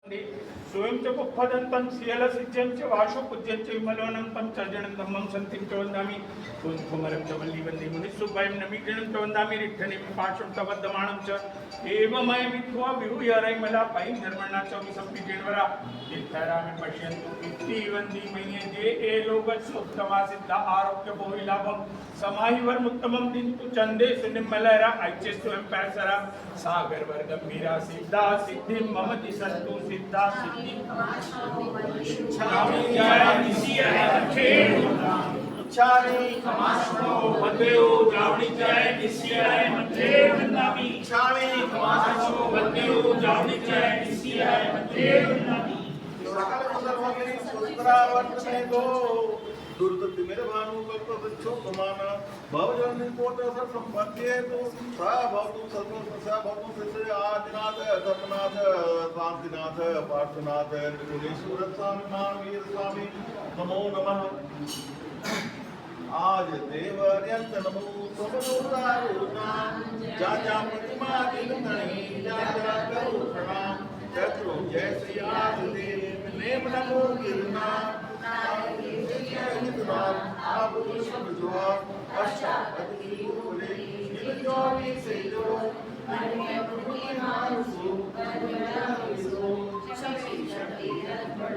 स्वयं च पुप्पदन्तं शीलसिद्ध्यं च वाशो पूज्यं च विमलोऽनन्तं च जनं धम्मं सन्तिं च वन्दामि कुन्कुमरं च वल्लीवन्दे मुनिसुभयं नमिग्रणं च वन्दामि रिट्ठनिं पाशं च वर्धमानं च एवमय विद्वा विहूयरैमला पैं धर्मणा च विसंपितेन्वरा नित्यरामि पश्यन्तु इति वन्दी मय्ये जे ए लोकस्योत्तमा सिद्ध आरोग्य भोहि लाभं समाहिवर्मुत्तमं दिन्तु चन्दे सुनिर्मलरा ऐच्य स्वयं पैसरा सागर वर्गंभीरा सिद्धा सिद्धिं मम दिशन्तु सिद्धा सिद्धि छामी जय निशिया छामी कमाशनो बंदेओ जावनी जय निशिया मध्य वंदामि छामी कमाशनो बंदेओ जावनी जय निशिया मध्य वंदामि सकल सर्वगिरि सुत्रावर्तने गो दुर्दति मेरे भानु कल्प वृक्षो प्रमाण भवजन कोट सर संपत्ति तो सा भवतु सर्व सा भवतु सिद्ध आदिनाथ धर्मनाथ शांतिनाथ पार्थनाथ त्रिपुरेश्वर स्वामी महावीर स्वामी नमो नमः आज देवर्यंत नमो समनोदारुणा जा जा प्रतिमा दिन धनी जा जा करो प्रणाम चक्रो जय श्री आदिदेव नेम नमो गिरना आप सब जवाब अच्छा अतिथि जो भी से जो